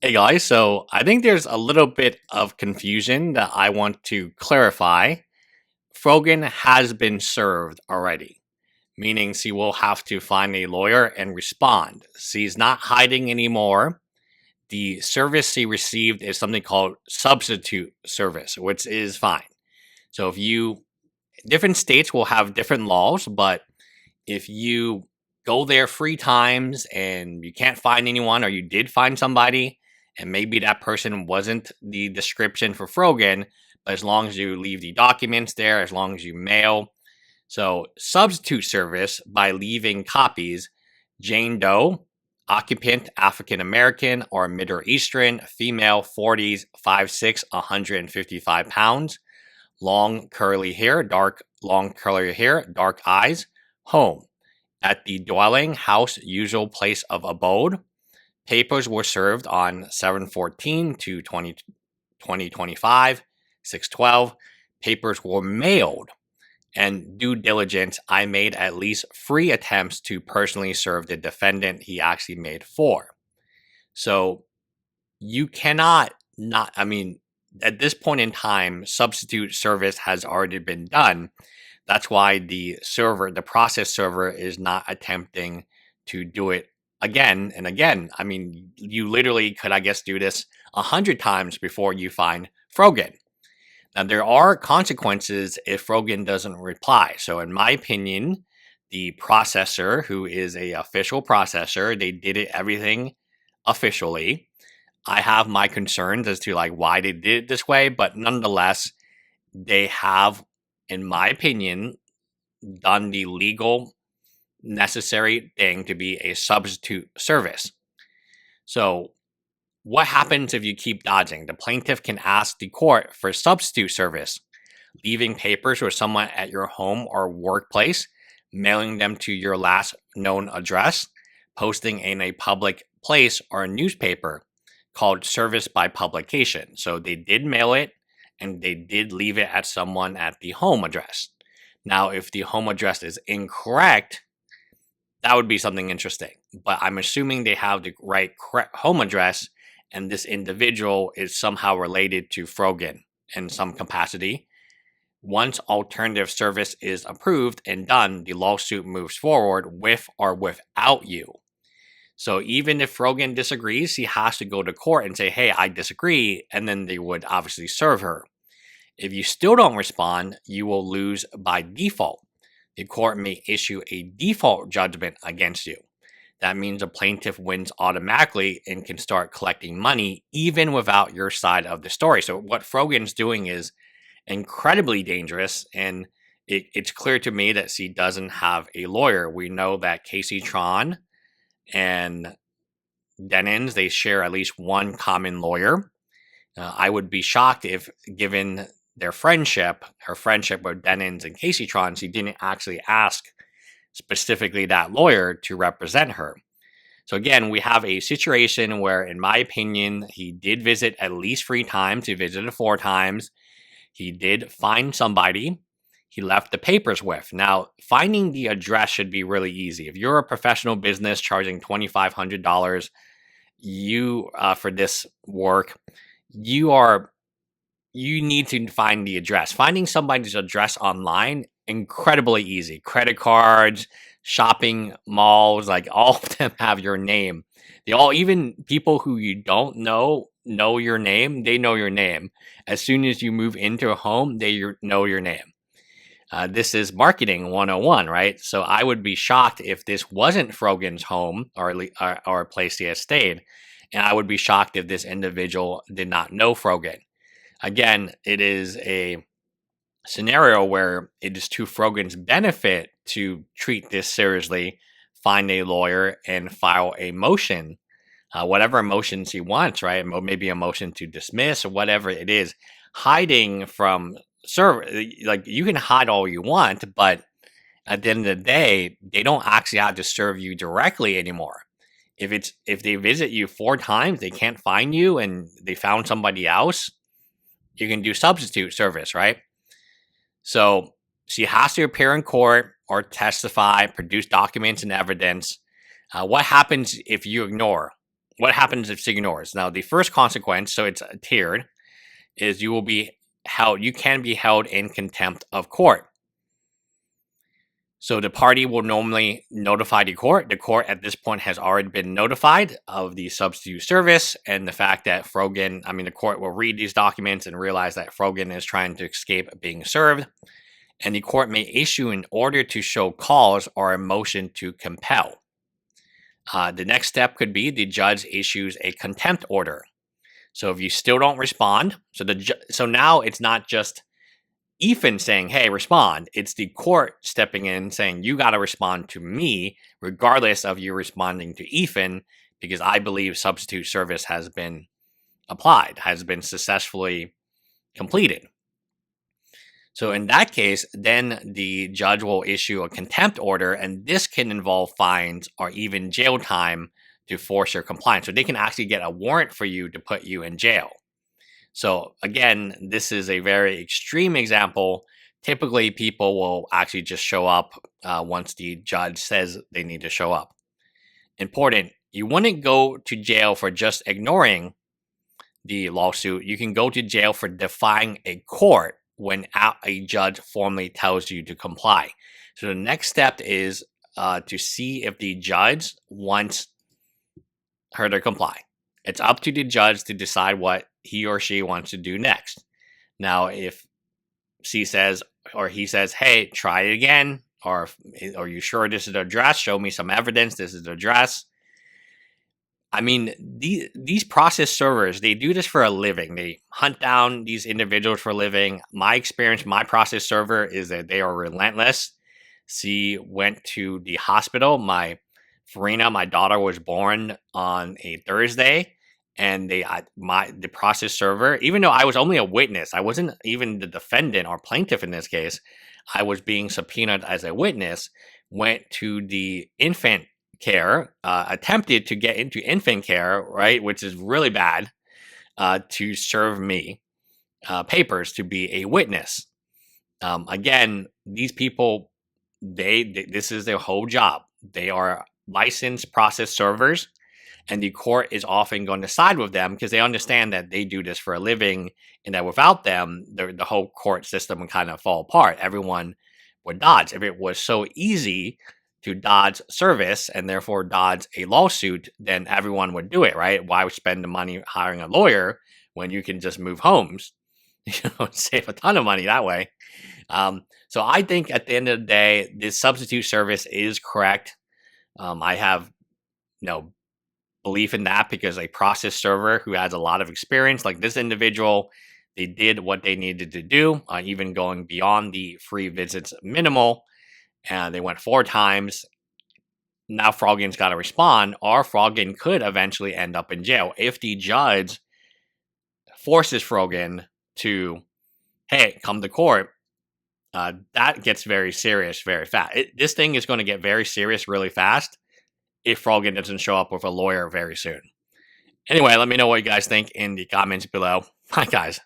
Hey guys, so I think there's a little bit of confusion that I want to clarify. Frogan has been served already, meaning she will have to find a lawyer and respond. She's not hiding anymore. The service she received is something called substitute service, which is fine. So if you, different states will have different laws, but if you go there 3 times and you can't find anyone, or you did find somebody, and maybe that person wasn't the description for Frogan, but as long as you leave the documents there, as long as you mail. So, substitute service by leaving copies: Jane Doe, occupant African American or Middle Eastern, female, 40s, 5'6", 155 pounds, long curly hair, dark eyes, home at the dwelling, house, usual place of abode. Papers were served on 7/14 to 2025, 6/12. Papers were mailed, and due diligence, I made at least 3 attempts to personally serve the defendant. He actually made 4. So you cannot not, I mean, at this point in time, substitute service has already been done. That's why the process server is not attempting to do it again and again. I mean, you literally could, I guess, do this 100 times before you find Frogan. Now, there are consequences if Frogan doesn't reply. So, in my opinion, the processor, who is a official processor, they did everything officially. I have my concerns as to like why they did it this way, but nonetheless, they have, in my opinion, done the legal necessary thing to be a substitute service. So, what happens if you keep dodging? The plaintiff can ask the court for substitute service, leaving papers with someone at your home or workplace, mailing them to your last known address, posting in a public place or a newspaper, called service by publication. So they did mail it and they did leave it at someone at the home address. Now, if the home address is incorrect, that would be something interesting. But I'm assuming they have the right home address, and this individual is somehow related to Frogan in some capacity. Once alternative service is approved and done, the lawsuit moves forward with or without you. So even if Frogan disagrees, he has to go to court and say, hey, I disagree, and then they would obviously serve her. If you still don't respond, you will lose by default. The court may issue a default judgment against you. That means the plaintiff wins automatically and can start collecting money even without your side of the story. So what Frogan's doing is incredibly dangerous, and it's clear to me that she doesn't have a lawyer. We know that Casey Tron and Denins, they share at least one common lawyer. I would be shocked if, given her friendship with Denins and Casey Tron, she didn't actually ask specifically that lawyer to represent her. So again, we have a situation where, in my opinion, he did visit at least 3 times. He visited 4 times. He did find somebody he left the papers with. Now, finding the address should be really easy. If you're a professional business charging $2,500 for this work, you need to find the address. Finding somebody's address online, incredibly easy. Credit cards, shopping malls, like all of them have your name. They all, even people who you don't know your name. They know your name. As soon as you move into a home, they know your name. This is marketing 101, right? So I would be shocked if this wasn't Frogan's home or a place he has stayed. And I would be shocked if this individual did not know Frogan. Again, it is a scenario where it is to Frogan's benefit to treat this seriously, find a lawyer, and file a motion, whatever motions he wants, right? Maybe a motion to dismiss or whatever it is. Hiding from like, you can hide all you want, but at the end of the day, they don't actually have to serve you directly anymore. If they visit you 4 times, they can't find you, and they found somebody else, you can do substitute service, right? So she has to appear in court or testify, produce documents and evidence. What happens if you ignore? what happens if she ignores? Now, the first consequence, so it's tiered, is you can be held in contempt of court. So the party will normally notify the court. The court at this point has already been notified of the substitute service and the fact that the court will read these documents and realize that Frogan is trying to escape being served. And the court may issue an order to show cause or a motion to compel. The next step could be the judge issues a contempt order. So if you still don't respond, so now it's not just Ethan saying, hey, respond. It's the court stepping in saying, you got to respond to me, regardless of you responding to Ethan, because I believe substitute service has been applied, has been successfully completed. So in that case, then the judge will issue a contempt order, and this can involve fines or even jail time to force your compliance. So they can actually get a warrant for you to put you in jail. So again, this is a very extreme example. Typically, people will actually just show up once the judge says they need to show up. Important, you wouldn't go to jail for just ignoring the lawsuit. You can go to jail for defying a court when a judge formally tells you to comply. So the next step is to see if the judge wants her to comply. It's up to the judge to decide what he or she wants to do next. Now, if she says or he says, hey, try it again, or are you sure this is the address? Show me some evidence this is the address. I mean, these process servers, they do this for a living. They hunt down these individuals for a living. My experience, my process server is that they are relentless. She went to the hospital. My daughter was born on a Thursday, and the process server, even though I was only a witness, I wasn't even the defendant or plaintiff in this case, I was being subpoenaed as a witness, went to the infant care, attempted to get into infant care, right, which is really bad, to serve me papers to be a witness. Again, these people, this is their whole job. They are licensed process servers, and the court is often going to side with them because they understand that they do this for a living, and that without them, the whole court system would kind of fall apart. Everyone would dodge. If it was so easy to dodge service and therefore dodge a lawsuit, then everyone would do it, right? Why spend the money hiring a lawyer when you can just move homes? Save a ton of money that way. So I think at the end of the day, this substitute service is correct. I have no belief in that because a process server who has a lot of experience, like this individual, they did what they needed to do, even going beyond the free visits minimal. And they went 4 times. Now Frogan's got to respond, or Frogan could eventually end up in jail if the judge forces Frogan to, hey, come to court. That gets very serious very fast. This thing is going to get very serious really fast if Frogan doesn't show up with a lawyer very soon. Anyway, let me know what you guys think in the comments below. Bye, guys.